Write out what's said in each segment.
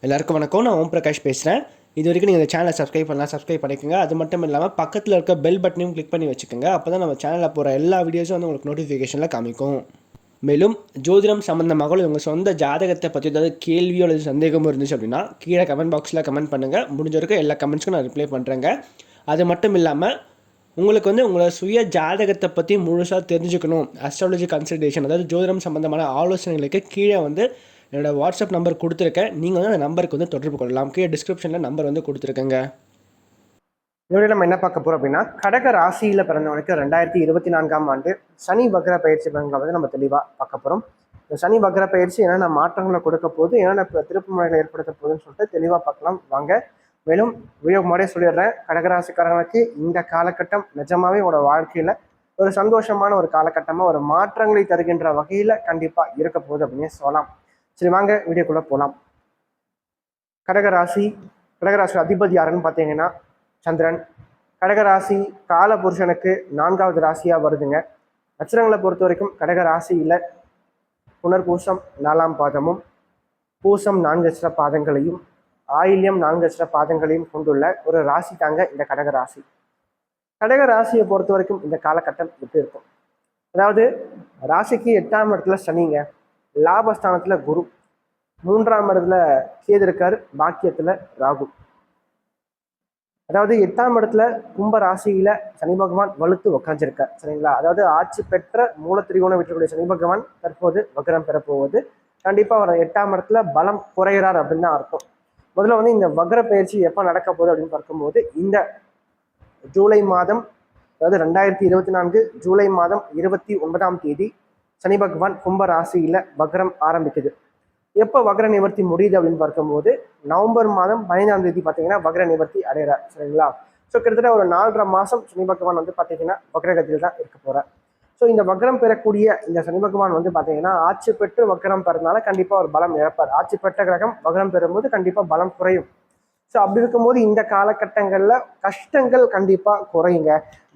எல்லாருக்கும் வணக்கம். நான் ஓம் பிரகாஷ் பேசுகிறேன். இது வரைக்கும் நீங்கள் இந்த சேனலை சப்ஸ்கிரைப் பண்ணிக்கோங்க. அது மட்டும் இல்லாமல் பக்கத்தில் இருக்க பெல் பட்டனையும் கிளிக் பண்ணி வச்சுக்கோங்க. அப்போ தான் நம்ம சேனலில் போகிற எல்லா வீடியோஸும் வந்து உங்களுக்கு நோட்டிஃபிகேஷனில் காமிக்கும். மேலும் ஜோதிடம் சம்மந்தமாக உங்கள் சொந்த ஜாதகத்தை பற்றி ஏதாவது கேள்வியோ அல்லது சந்தேகமும் இருந்துச்சு அப்படின்னா கீழே கமெண்ட் பாக்ஸில் கமெண்ட் பண்ணுங்கள். முடிஞ்ச வரைக்கும் எல்லா கமெண்ட்ஸ்க்கும் நான் ரிப்ளை பண்ணுறேங்க. அது மட்டும் இல்லாமல் உங்களுக்கு வந்து உங்களோட சுய ஜாதகத்தை பற்றி முழுசாக தெரிஞ்சுக்கணும், அஸ்ட்ராலஜி கன்சல்டேஷன் அதாவது ஜோதிடம் சம்மந்தமான ஆலோசனைகளுக்கு கீழே வந்து என்னோடய வாட்ஸ்அப் நம்பர் கொடுத்துருக்கேன். நீங்கள் வந்து அந்த நம்பருக்கு வந்து தொடர்பு கொள்ளலாம். கீழே டிஸ்கிரிப்ஷனில் நம்பர் வந்து கொடுத்துருக்கேங்க. இதோட நம்ம என்ன பார்க்க போகிறோம் அப்படின்னா, கடக ராசியில் பிறந்தவனுக்கு 2024ஆம் ஆண்டு சனி வக்ர பயிற்சி பலன்களை வந்து நம்ம தெளிவாக பார்க்க போகிறோம். இந்த சனி வக்ர பயிற்சி என்னென்ன மாற்றங்களை கொடுக்க போகுது, என்னென்ன திருப்பு முறைகளை ஏற்படுத்த போகுதுன்னு சொல்லிட்டு தெளிவாக பார்க்கலாம் வாங்க. மேலும் வீடியோ முன்னாடியே சொல்லிடுறேன், கடகராசிக்காரங்களுக்கு இந்த காலகட்டம் நிஜமாவே உங்களோட வாழ்க்கையில் ஒரு சந்தோஷமான ஒரு காலகட்டமாக ஒரு மாற்றங்களை தருகின்ற வகையில் கண்டிப்பாக இருக்க போகுது அப்படின்னு சொல்லலாம். சரி வாங்க வீடியோக்குள்ளே போகலாம். கடகராசி அதிபதி யாருன்னு பார்த்தீங்கன்னா சந்திரன். கடகராசி கால புருஷனுக்கு 4வது ராசியாக வருதுங்க. நட்சத்திரங்களை பொறுத்த வரைக்கும் கடகராசியில் புனர்பூசம் 4ஆம் பாதமும், பூசம் 4 நட்சத்திர பாதங்களையும், ஆயில்யம் 4 நட்சத்திர பாதங்களையும் கொண்டுள்ள ஒரு ராசி தாங்க இந்த கடகராசி. கடகராசியை பொறுத்த வரைக்கும் இந்த காலகட்டம் எப்படி இருக்கும்? அதாவது ராசிக்கு 8ஆம் இடத்துல சனிங்க, லாபஸ்தானத்தில் குரு, 3ஆம் இடத்துல கேது இருக்காரு, பாக்கியத்தில் ராகு. அதாவது 8ஆம் இடத்துல கும்ப ராசியில சனி பகவான் வலுத்து உக்காஞ்சிருக்கார், சரிங்களா? அதாவது ஆட்சி பெற்ற மூலத்திரிகோணம் விற்றக்கூடிய சனி பகவான் தற்போது வக்ரம் பெறப்போவது. கண்டிப்பா அவர் 8ஆம் இடத்துல பலம் குறைகிறார் அப்படின்னு தான் அர்த்தம். முதல்ல வந்து இந்த வக்ர பயிற்சி எப்போ நடக்க போகுது அப்படின்னு பார்க்கும்போது இந்த ஜூலை மாதம், அதாவது 2024 ஜூலை மாதம் 29ஆம் தேதி சனி பகவான் கும்ப ராசியில வக்ரம் ஆரம்பிக்குது. எப்போ வக்ர நிவர்த்தி முடியுது அப்படின்னு பார்க்கும்போது நவம்பர் மாதம் 15ஆம் தேதி பார்த்தீங்கன்னா வக்ர நிவர்த்தி அடைகிறார், சரிங்களா? ஸோ கிட்டத்தட்ட ஒரு 4.5 மாதம் சனி பகவான் வந்து பார்த்தீங்கன்னா வக்ரகத்தில் தான் இருக்க போகிறார். ஸோ இந்த வக்ரம் பெறக்கூடிய இந்த சனி பகவான் வந்து பார்த்தீங்கன்னா ஆட்சி பெற்று வக்ரம் பெறதுனால கண்டிப்பாக ஒரு பலம் இழப்பார். ஆட்சி பெற்ற கிரகம் வக்ரம் பெறும்போது கண்டிப்பாக பலம் குறையும். ஸோ அப்படி இருக்கும்போது இந்த காலகட்டங்களில் கஷ்டங்கள் கண்டிப்பாக குறையுங்க,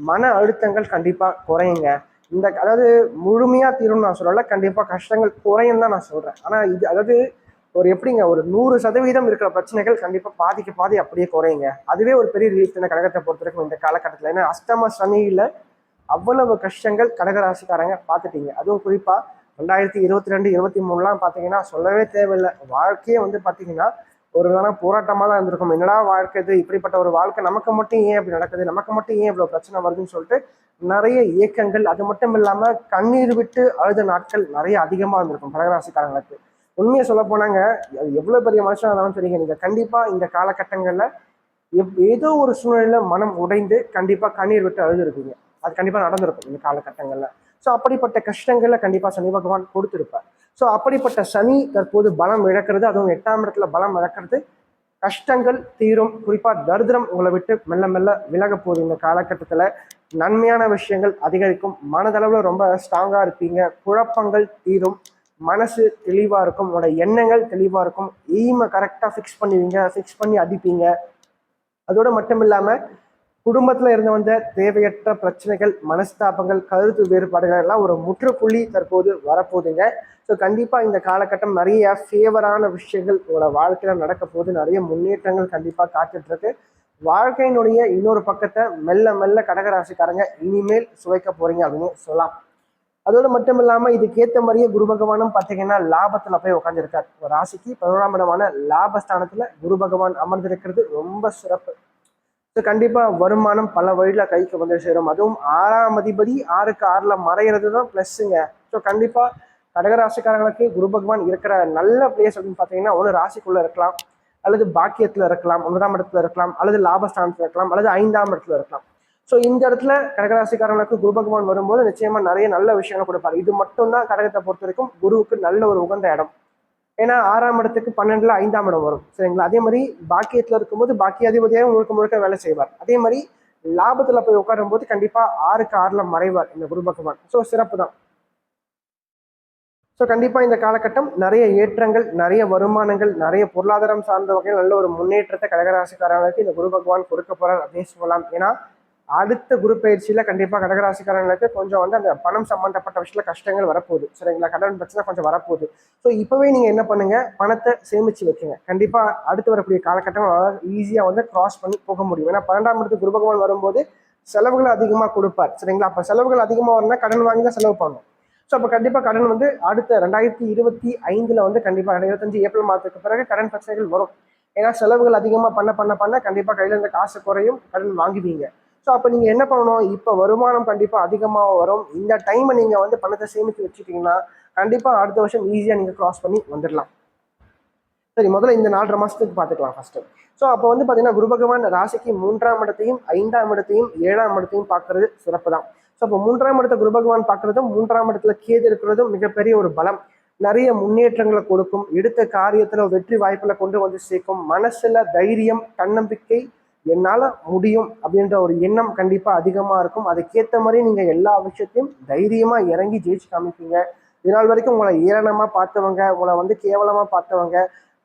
மன அழுத்தங்கள் கண்டிப்பாக குறையுங்க. இந்த அதாவது முழுமையா தீரும்னு நான் சொல்லலை, கண்டிப்பாக கஷ்டங்கள் குறையும் தான் நான் சொல்றேன். ஆனால் இது அதாவது ஒரு எப்படிங்க, ஒரு 100% இருக்கிற பிரச்சனைகள் கண்டிப்பாக பாதிக்கு பாதி அப்படியே குறையுங்க. அதுவே ஒரு பெரிய ரிலீஃப் இந்த கடகத்தை பொறுத்த வரைக்கும் இந்த காலகட்டத்தில். ஏன்னா அஷ்டம சனியில அவ்வளவு கஷ்டங்கள் கடகராசிக்காரங்க பார்த்துட்டீங்க. அதுவும் குறிப்பா 2022 23 பார்த்தீங்கன்னா சொல்லவே தேவையில்லை. வாழ்க்கையே வந்து பார்த்தீங்கன்னா ஒரு போராட்டமாக தான் இருந்திருக்கும். என்னடா வாழ்க்கை இது, இப்படிப்பட்ட ஒரு வாழ்க்கை நமக்கு மட்டும் ஏன் இப்படி நடக்குது, நமக்கு மட்டும் ஏன் இவ்வளோ பிரச்சனை வருதுன்னு சொல்லிட்டு நிறைய இயக்கங்கள், அது மட்டும் இல்லாமல் கண்ணீர் விட்டு அழுத நாட்கள் நிறைய அதிகமாக இருந்திருக்கும் கடகராசிக்காரங்களுக்கு. உண்மையை சொல்ல போனாங்க, அது எவ்வளோ பெரிய மனுஷனாக இருந்தாலும் சரிங்க, நீங்கள் கண்டிப்பாக இந்த காலகட்டங்களில் ஏதோ ஒரு சூழ்நிலையில மனம் உடைந்து கண்டிப்பாக கண்ணீர் விட்டு அழுது இருப்பீங்க. அது கண்டிப்பாக நடந்திருக்கும் இந்த காலகட்டங்களில். ஸோ அப்படிப்பட்ட கஷ்டங்களை கண்டிப்பாக சனி பகவான் கொடுத்துருப்பார். ஸோ அப்படிப்பட்ட சனி தற்போது பலம் இழக்கிறது, அதுவும் 8ஆம் இடத்துல பலம் இழக்கிறது. கஷ்டங்கள் தீரும், குறிப்பாக தரித்திரம் உங்களை விட்டு மெல்ல மெல்ல விலக போகுது. இந்த காலகட்டத்தில் நன்மையான விஷயங்கள் அதிகரிக்கும், மனதளவில் ரொம்ப ஸ்ட்ராங்காக இருப்பீங்க, குழப்பங்கள் தீரும், மனசு தெளிவாக இருக்கும், உங்களோட எண்ணங்கள் தெளிவாக இருக்கும், எய்மை கரெக்டாக ஃபிக்ஸ் பண்ணுவீங்க, ஃபிக்ஸ் பண்ணி அடிப்பீங்க. அதோடு மட்டும் இல்லாமல் குடும்பத்தில் இருந்து வந்த தேவையற்ற பிரச்சனைகள், மனஸ்தாபங்கள், கருத்து வேறுபாடுகள் எல்லாம் ஒரு முற்றுப்புள்ளி தற்போது வரப்போகுதுங்க. ஸோ கண்டிப்பாக இந்த காலகட்டம் நிறைய ஃபேவரான விஷயங்கள் உங்களோட வாழ்க்கையில் நடக்க போகுது, நிறைய முன்னேற்றங்கள் கண்டிப்பாக காத்துட்ருக்கு. வாழ்க்கையினுடைய இன்னொரு பக்கத்தை மெல்ல மெல்ல கடகராசிக்காரங்க இனிமேல் சுவைக்க போறீங்க அப்படின்னு சொல்லலாம். அதோடு மட்டும் இல்லாமல் இதுக்கேற்ற மாதிரியே குரு பகவானும் பார்த்தீங்கன்னா லாபத்தில் போய் உட்காந்துருக்கார். ராசிக்கு 11ஆம் இடமான லாபஸ்தானத்தில் குரு பகவான் அமர்ந்திருக்கிறது ரொம்ப சிறப்பு. ஸோ கண்டிப்பாக வருமானம் பல வழியில் கைக்கு வந்து சேரும். அதுவும் 6ஆம் அதிபதி 6க்கு 6ல் மறைகிறது தான் ப்ளஸ்ஸுங்க. ஸோ கண்டிப்பாக கடகராசிக்காரங்களுக்கு குரு பகவான் இருக்கிற நல்ல பிளேஸ் அப்படின்னு பார்த்தீங்கன்னா ஒன்று ராசிக்குள்ளே இருக்கலாம், அல்லது பாக்கியத்தில் இருக்கலாம், 9ஆம் இடத்துல இருக்கலாம், அல்லது லாபஸ்தானத்தில் இருக்கலாம், அல்லது 5ஆம் இடத்துல இருக்கலாம். ஸோ இந்த இடத்துல கடகராசிக்காரங்களுக்கு குரு பகவான் வரும்போது நிச்சயமாக நிறைய நல்ல விஷயங்களை கொடுப்பாரு. இது மட்டும்தான் கடகத்தை பொறுத்த வரைக்கும் குருவுக்கு நல்ல ஒரு உகந்த இடம். ஏன்னா 6ஆம் இடத்துக்கு 12ல் 5ஆம் இடம் வரும், சரிங்களா? அதே மாதிரி பாக்கியத்தில் இருக்கும்போது பாக்கியாதிபதியாக முழுக்க முழுக்க வேலை செய்வார். அதே மாதிரி லாபத்தில் போய் உட்காரும் போது கண்டிப்பாக 6க்கு 6ல் மறைவார் இந்த குரு பகவான். ஸோ சிறப்பு தான். ஸோ கண்டிப்பாக இந்த காலகட்டம் நிறைய ஏற்றங்கள், நிறைய வருமானங்கள், நிறைய பொருளாதாரம் சார்ந்த வகையில் நல்ல ஒரு முன்னேற்றத்தை கடகராசிக்காரர்களுக்கு இந்த குரு பகவான் கொடுக்க போறார் அப்படின்னு சொல்லலாம். ஏன்னா அடுத்த குரு பயிற்சியில் கண்டிப்பாக கடகராசிக்காரங்களுக்கு கொஞ்சம் வந்து அந்த பணம் சம்மந்தப்பட்ட விஷயத்தில் கஷ்டங்கள் வரப்போகுது, சரிங்களா? கடன் பிரச்சனை கொஞ்சம் வரப்போகுது. ஸோ இப்போவே நீங்கள் என்ன பண்ணுங்கள், பணத்தை சேமித்து வைக்குங்க. கண்டிப்பாக அடுத்து வரக்கூடிய காலகட்டம் ஈஸியாக வந்து கிராஸ் பண்ணி போக முடியும். ஏன்னா 12ஆம் இடத்துக்கு குரு பகவான் வரும்போது செலவுகள் அதிகமாக கொடுப்பார், சரிங்களா? அப்போ செலவுகள் அதிகமாக வரணும்னா கடன் வாங்கி தான் செலவு பண்ணணும். ஸோ அப்போ கண்டிப்பாக கடன் வந்து அடுத்த 2025 வந்து கண்டிப்பாக 2025 ஏப்ரல் மாதத்துக்கு பிறகு கடன் பிரச்சனைகள் வரும். ஏன்னா செலவுகள் அதிகமாக பண்ண கண்டிப்பாக கையில் இருந்த காசு குறையும், கடன் வாங்குவீங்க. ஸோ அப்போ நீங்கள் என்ன பண்ணணும், இப்போ வருமானம் கண்டிப்பாக அதிகமாக வரும். இந்த டைமை நீங்கள் வந்து பணத்தை சேமித்து வச்சுக்கிட்டீங்கன்னா கண்டிப்பாக அடுத்த வருஷம் ஈஸியாக நீங்கள் கிராஸ் பண்ணி வந்துடலாம். சரி, முதல்ல இந்த 4.5 மாதத்துக்கு பார்த்துக்கலாம் ஃபஸ்ட்டு. ஸோ அப்போ வந்து பார்த்தீங்கன்னா குரு பகவான் ராசிக்கு 3ஆம் இடத்தையும் 5ஆம் இடத்தையும் 7ஆம் இடத்தையும் பார்க்கறது சிறப்பு தான். ஸோ அப்போ 3ஆம் இடத்தை குரு பகவான் பார்க்கறதும் 3ஆம் இடத்துல கேது இருக்கிறதும் மிகப்பெரிய ஒரு பலம். நிறைய முன்னேற்றங்களை கொடுக்கும், எடுத்த காரியத்தில் வெற்றி வாய்ப்புகளை கொண்டு வந்து சேர்க்கும். மனசில் தைரியம், தன்னம்பிக்கை, என்னால் முடியும் அப்படின்ற ஒரு எண்ணம் கண்டிப்பாக அதிகமாக இருக்கும். அதுக்கேற்ற மாதிரி நீங்கள் எல்லா விஷயத்தையும் தைரியமாக இறங்கி ஜெயிச்சு காமிப்பீங்க. இதனால் வரைக்கும் உங்களை ஏளனமாக பார்த்தவங்க, உங்களை வந்து கேவலமாக பார்த்தவங்க,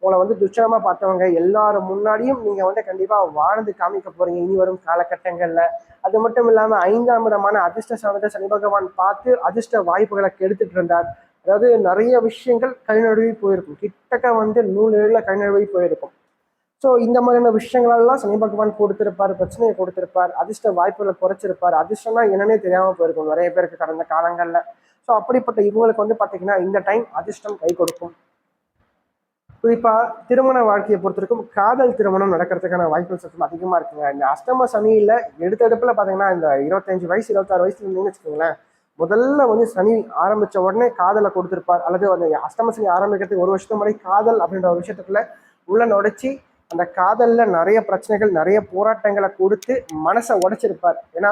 உங்களை வந்து துச்சமாக பார்த்தவங்க எல்லாரும் முன்னாடியும் நீங்கள் வந்து கண்டிப்பாக வாழ்ந்து காமிக்க போகிறீங்க இனி வரும் காலகட்டங்களில். அது மட்டும் இல்லாமல் 5ஆம் இடமான அதிர்ஷ்ட சாதத்தை சனி பகவான் பார்த்து அதிர்ஷ்ட வாய்ப்புகளை கெடுத்துட்டு இருந்தார். அதாவது நிறைய விஷயங்கள் கை நழுவி போயிருக்கும், கிட்டக்க வந்து 100 கை நழுவி போயிருக்கும். ஸோ இந்த மாதிரியான விஷயங்களெல்லாம் சனி பகவான் கொடுத்திருப்பார், பிரச்சனையை கொடுத்திருப்பார், அதிர்ஷ்ட வாய்ப்புகளை குறைச்சிருப்பார். அதிர்ஷ்டம்னா என்னன்னே தெரியாமல் போயிருக்கும் நிறைய பேருக்கு கடந்த காலங்களில். ஸோ அப்படிப்பட்ட இவங்களுக்கு வந்து பார்த்தீங்கன்னா இந்த டைம் அதிர்ஷ்டம் கை கொடுக்கும். குறிப்பாக திருமண வாழ்க்கையை பொறுத்திருக்கும் காதல் திருமணம் நடக்கிறதுக்கான வாய்ப்புகள் சற்று அதிகமாக இருக்குங்க. இந்த அஷ்டம சனியில் எடுத்தெடுப்பில் பார்த்தீங்கன்னா இந்த 25 வயசு 26 வயசுல இருந்தீங்கன்னு வச்சுக்கோங்களேன், முதல்ல வந்து சனி ஆரம்பித்த உடனே காதலை கொடுத்துருப்பார். அல்லது அந்த அஷ்டம சனி ஆரம்பிக்கிறதுக்கு ஒரு வருஷத்துக்கு முன்னாடி காதல் அப்படின்ற ஒரு விஷயத்துக்குள்ள உள்ள நுழைச்சி அந்த காதலில் நிறைய பிரச்சனைகள் நிறைய போராட்டங்களை கொடுத்து மனசை உடைச்சிருப்பார். ஏன்னா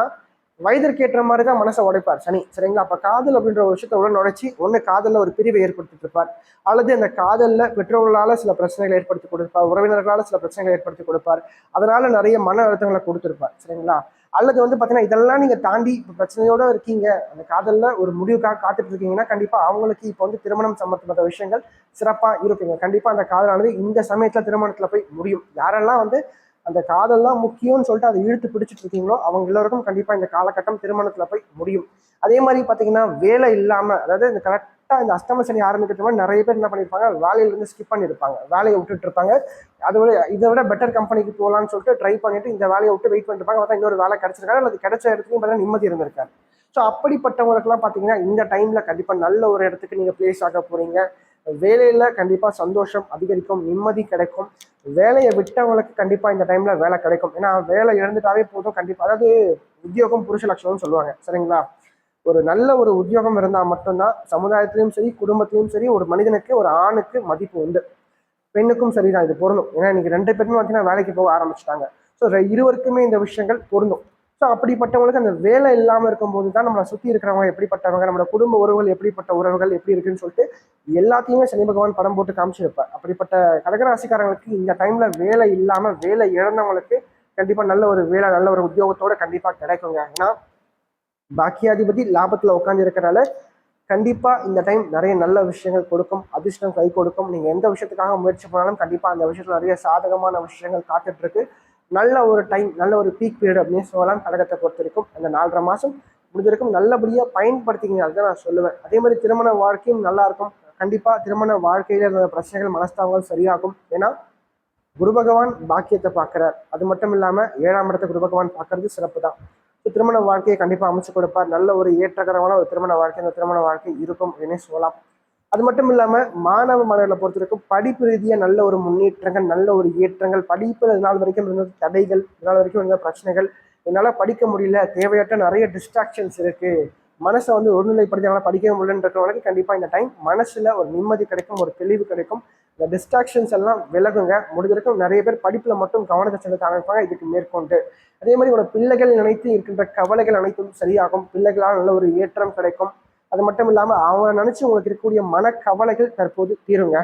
வயதிற்கு ஏற்ற மாதிரி தான் மனசை உடைப்பார் சனி, சரிங்களா? அப்போ காதல் அப்படின்ற ஒரு விஷயத்தை உள்ள நுழைச்சி ஒன்று காதலில் ஒரு பிரிவை ஏற்படுத்திட்டு இருப்பார், அல்லது அந்த காதலில் பெற்றோர்களால் சில பிரச்சனைகளை ஏற்படுத்தி கொடுப்பார், உறவினர்களால் சில பிரச்சனைகளை ஏற்படுத்தி கொடுப்பார், அதனால நிறைய மன அழுத்தங்களை கொடுத்துருப்பார், சரிங்களா? அல்லது வந்து பார்த்தீங்கன்னா இதெல்லாம் நீங்கள் தாண்டி இப்போ பிரச்சனையோடு இருக்கீங்க, அந்த காதலில் ஒரு முடிவுக்காக காத்துட்டு இருக்கீங்கன்னா கண்டிப்பாக அவங்களுக்கு இப்போ வந்து திருமணம் சம்பந்தப்பட்ட விஷயங்கள் சிறப்பாக இருக்குங்க. கண்டிப்பாக அந்த காதலானது இந்த சமயத்தில் திருமணத்தில் போய் முடியும். யாரெல்லாம் வந்து அந்த காதல்லாம் முக்கியம்னு சொல்லிட்டு அதை இழுத்து பிடிச்சிட்டு இருக்கீங்களோ அவங்க எல்லாருக்கும் கண்டிப்பாக இந்த காலகட்டம் திருமணத்தில் போய் முடியும். அதே மாதிரி பார்த்தீங்கன்னா வேலை இல்லாமல், அதாவது இந்த கரெக்டாக இந்த அஷ்டம சனி ஆரம்பிக்கிறது மாதிரி நிறைய பேர் என்ன பண்ணியிருப்பாங்க, வேலையிலேருந்து ஸ்கிப் பண்ணியிருப்பாங்க, வேலையை விட்டுட்டு இருப்பாங்க. இதை விட பெட்டர் கம்பெனிக்கு போகலான்னு சொல்லிட்டு ட்ரை பண்ணிட்டு இந்த வேலையை விட்டு வெயிட் பண்ணிருப்பாங்க. பார்த்தா இன்னொரு வேலை கிடைச்சிருக்காரு, அல்லது கிடைச்ச இடத்துலையும் பார்த்தா நிம்மதி இருந்திருக்காரு. ஸோ அப்படிப்பட்டவங்களுக்குலாம் பார்த்தீங்கன்னா இந்த டைமில் கண்டிப்பாக நல்ல ஒரு இடத்துக்கு நீங்கள் பிளேஸ் ஆக போகிறீங்க. வேலையில் கண்டிப்பாக சந்தோஷம் அதிகரிக்கும், நிம்மதி கிடைக்கும். வேலையை விட்டவங்களுக்கு கண்டிப்பாக இந்த டைமில் வேலை கிடைக்கும். ஏன்னா வேலை இழந்துட்டாவே போதும் கண்டிப்பாக. அதாவது உத்தியோகம் புருஷ லட்சணம்னு சொல்லுவாங்க, சரிங்களா? ஒரு நல்ல ஒரு உத்தியோகம் இருந்தால் மட்டும்தான் சமுதாயத்திலையும் சரி குடும்பத்திலையும் சரி ஒரு மனிதனுக்கு, ஒரு ஆணுக்கு மதிப்பு உண்டு. பெண்ணுக்கும் சரிதான், இது பொருந்தும். ஏன்னா இன்னைக்கு 2 பேருமே பார்த்தீங்கன்னா வேலைக்கு போக ஆரம்பிச்சிட்டாங்க. ஸோ இருவருக்குமே இந்த விஷயங்கள் பொருந்தும். ஸோ அப்படிப்பட்டவங்களுக்கு அந்த வேலை இல்லாமல் இருக்கும்போது தான் நம்மளை சுற்றி இருக்கிறவங்க எப்படிப்பட்டவங்க, நம்மளோட குடும்ப உறவுகள் எப்படிப்பட்ட உறவுகள் எப்படி இருக்குன்னு சொல்லிட்டு எல்லாத்தையுமே சனி பகவான் படம் போட்டு காமிச்சிருப்பார். அப்படிப்பட்ட கடகராசிக்காரங்களுக்கு இந்த டைம்ல வேலை இல்லாமல் வேலை இழந்தவங்களுக்கு கண்டிப்பாக நல்ல ஒரு வேலை, நல்ல ஒரு உத்தியோகத்தோட கண்டிப்பாக கிடைக்குங்க. ஏன்னா பாக்கியாதிபதி லாபத்தில் உட்காந்து இருக்கிறனால கண்டிப்பாக இந்த டைம் நிறைய நல்ல விஷயங்கள் கொடுக்கும், அதிர்ஷ்டம் கை கொடுக்கும். நீங்கள் எந்த விஷயத்துக்காக முயற்சி பண்ணாலும் கண்டிப்பாக அந்த விஷயத்தில் நிறைய சாதகமான விஷயங்கள் காத்துட்ருக்கு. நல்ல ஒரு டைம், நல்ல ஒரு பீக் பீரியட் அப்படின்னு சொல்லலாம் கடகத்தை பொறுத்திருக்கும். அந்த 4.5 மாதம் முடிஞ்சிருக்கும், நல்லபடியாக பயன்படுத்திக்கிங்க, அதுதான் நான் சொல்லுவேன். அதே மாதிரி திருமண வாழ்க்கையும் நல்லா இருக்கும். கண்டிப்பாக திருமண வாழ்க்கையில் இருந்த பிரச்சனைகள் மனஸ்தாபங்கள் சரியாகும். ஏன்னா குரு பகவான் பாக்கியத்தை பார்க்குறார். அது மட்டும் இல்லாமல் 7ஆம் இடத்தை குரு பகவான் பார்க்கறது சிறப்பு தான். திருமண வாழ்க்கையை கண்டிப்பாக அமைச்சு கொடுப்பார். நல்ல ஒரு ஏற்றகரமான ஒரு திருமண வாழ்க்கை, அந்த திருமண வாழ்க்கை இருக்கும் அப்படின்னே சொல்லலாம். அது மட்டும் இல்லாமல் மாணவ மாணவர்களை பொறுத்த வரைக்கும் படிப்பு ரீதியாக நல்ல ஒரு முன்னேற்றங்கள், நல்ல ஒரு ஏற்றங்கள். படிப்பு இதனால் வரைக்கும் இருந்த தடைகள், இதனால் வரைக்கும் இருந்த பிரச்சனைகள், என்னால் படிக்க முடியல, தேவையற்ற நிறைய டிஸ்ட்ராக்ஷன்ஸ் இருக்குது, மனசை வந்து ஒருநிலைப்படுத்தி என்னால் படிக்க முடியலன்றவங்களுக்கு கண்டிப்பாக இந்த டைம் மனசில் ஒரு நிம்மதி கிடைக்கும், ஒரு தெளிவு கிடைக்கும். இந்த டிஸ்ட்ராக்ஷன்ஸ் எல்லாம் விலகுங்க. முடிஞ்சிருக்கும் நிறைய பேர் படிப்பில் மட்டும் கவனத்தை செலுத்த ஆரம்பிப்பாங்க இதுக்கு மேற்கொண்டு. அதே மாதிரி உங்களோட பிள்ளைகள் நினைத்து இருக்கின்ற கவலைகள் அனைத்தும் சரியாகும். பிள்ளைகளால் நல்ல ஒரு ஏற்றம் கிடைக்கும். அது மட்டும் இல்லாமல் அவனை நினச்சி உங்களுக்கு இருக்கக்கூடிய மனக்கவலைகள் தற்போது தீருங்க.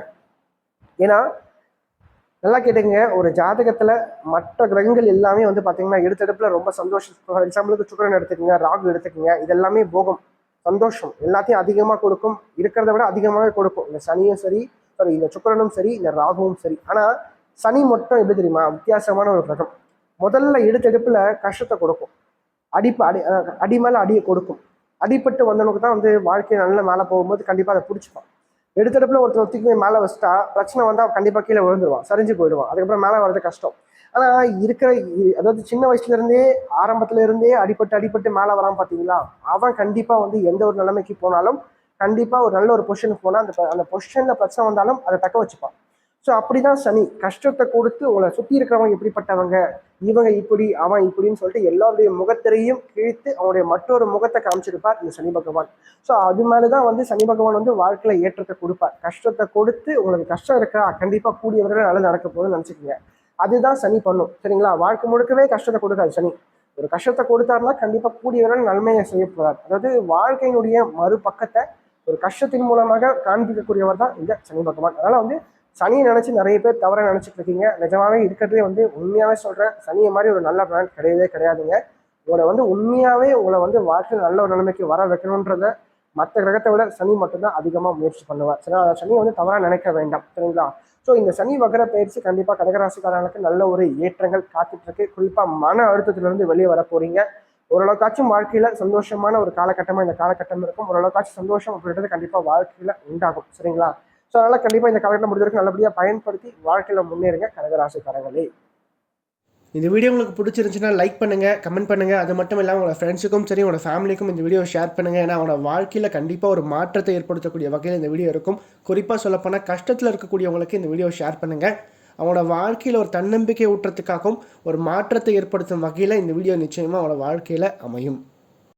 ஏன்னா நல்லா கேட்டுங்க, ஒரு ஜாதகத்தில் மற்ற கிரகங்கள் எல்லாமே வந்து பார்த்தீங்கன்னா எடுத்தெடுப்பில் ரொம்ப சந்தோஷம். ஃபார் எக்ஸாம்பிளுக்கு சுக்கிரன் எடுத்துக்கோங்க, ராகு எடுத்துக்கோங்க, இதெல்லாமே போகம் சந்தோஷம் எல்லாத்தையும் அதிகமாக கொடுக்கும், இருக்கிறத விட அதிகமாகவே கொடுக்கும். இந்த சனியும் சரி, சாரி இந்த சுக்கிரனும் சரி, இந்த ராகுவும் சரி. ஆனால் சனி மட்டும் எப்படி தெரியுமா, வித்தியாசமான ஒரு கிரகம். முதல்ல எடுத்தெடுப்பில் கஷ்டத்தை கொடுக்கும், அடி மேலே அடியை கொடுக்கும். அடிப்பட்டு வந்தவனுக்கு தான் வந்து வாழ்க்கை நல்ல மேலே போகும்போது கண்டிப்பாக அதை பிடிச்சிப்பான். எடுத்தடுப்புல ஒருத்தர் ஒத்திக்கு மேலே வச்சுட்டா பிரச்சனை வந்தால் கண்டிப்பாக கீழே விழுந்துருவான், சரிஞ்சு போயிடுவான். அதுக்கப்புறம் மேலே வர்றது கஷ்டம். ஆனால் அதாவது சின்ன வயசுல இருந்தே ஆரம்பத்துல இருந்தே அடிப்பட்டு மேலே வரான் பார்த்தீங்களா, அவன் கண்டிப்பாக வந்து எந்த ஒரு நிலைமைக்கு போனாலும் கண்டிப்பாக ஒரு நல்ல ஒரு பொசிஷனுக்கு போனால் அந்த பொசிஷனில் பிரச்சனை வந்தாலும் அதை தக்க வச்சுப்பான். ஸோ அப்படிதான் சனி கஷ்டத்தை கொடுத்து உங்களை சுற்றி இருக்கிறவங்க எப்படிப்பட்டவங்க, இவங்க இப்படி அவன் இப்படின்னு சொல்லிட்டு எல்லாருடைய முகத்திரையும் கிழித்து அவனுடைய மற்றொரு முகத்தை காமிச்சிருப்பார் இந்த சனி பகவான். ஸோ அது மேலேதான் வந்து சனி பகவான் வந்து வாழ்க்கையில ஏற்றத்தை கொடுப்பார். கஷ்டத்தை கொடுத்து உங்களுக்கு கஷ்டம் இருக்கா, கண்டிப்பாக கூடியவர்கள் நல்லது நடக்க போகுதுன்னு நினச்சிக்கோங்க. அதுதான் சனி பண்ணும். சரிங்களா? வாழ்க்கை முழுக்கவே கஷ்டத்தை கொடுக்காது சனி. ஒரு கஷ்டத்தை கொடுத்தாருன்னா கண்டிப்பாக கூடியவர்கள் நன்மையை செய்ய போறார். அதாவது வாழ்க்கையினுடைய மறுபக்கத்தை ஒரு கஷ்டத்தின் மூலமாக காண்பிக்கக்கூடியவர் தான் இந்த சனி பகவான். அதனால வந்து சனியை நினைச்சு நிறைய பேர் தவற நினைச்சிட்டு இருக்கீங்க. நிஜமாவே இருக்கிறதே வந்து உண்மையாவே சொல்றேன், சனியை மாதிரி ஒரு நல்ல பிளான் கிடையவே கிடையாதுங்க. உங்களை வந்து உண்மையாவே உங்களை வந்து வாழ்க்கையில் நல்ல ஒரு நிலைமைக்கு வர வைக்கணுன்றத மற்ற கிரகத்தை விட சனி மட்டும்தான் அதிகமாக முயற்சி பண்ணுவார். சரி, சனியை வந்து தவறா நினைக்க வேண்டாம். சரிங்களா? ஸோ இந்த சனி வக்ர பயிற்சி கண்டிப்பாக கடகராசிக்காரர்களுக்கு நல்ல ஒரு ஏற்றங்கள் காத்துட்டு இருக்கு. குறிப்பாக மன அழுத்தத்திலிருந்து வெளியே வர போறீங்க. ஓரளவுக்காச்சும் வாழ்க்கையில சந்தோஷமான ஒரு காலகட்டமா இந்த காலகட்டம் இருக்கும். ஓரளவுக்காச்சும் சந்தோஷம் அப்படின்றது கண்டிப்பாக வாழ்க்கையில உண்டாகும். சரிங்களா? ஸோ அதனால் கண்டிப்பாக இந்த காலகட்டம் முடிஞ்ச வரைக்கும் நல்லபடியாக பயன்படுத்தி வாழ்க்கையில் முன்னேறுங்க கடகராசிக்காரங்களே. இந்த வீடியோ உங்களுக்கு பிடிச்சிருந்துச்சுன்னா லைக் பண்ணுங்கள், கமெண்ட் பண்ணுங்கள். அது மட்டும் இல்லாமல் உங்களோட ஃப்ரெண்ட்ஸுக்கும் சரி உங்களோட ஃபேமிலிக்கும் இந்த வீடியோ ஷேர் பண்ணுங்கள். ஏன்னா அவனோட வாழ்க்கையில் கண்டிப்பாக ஒரு மாற்றத்தை ஏற்படுத்தக்கூடிய வகையில் இந்த வீடியோ இருக்கும். குறிப்பாக சொல்லப்போனால் கஷ்டத்தில் இருக்கக்கூடியவங்களுக்கு இந்த வீடியோ ஷேர் பண்ணுங்கள். அவனோட வாழ்க்கையில் ஒரு தன்னம்பிக்கை ஊட்டுறதுக்காகவும் ஒரு மாற்றத்தை ஏற்படுத்தும் வகையில் இந்த வீடியோ நிச்சயமாக அவனோட வாழ்க்கையில் அமையும்.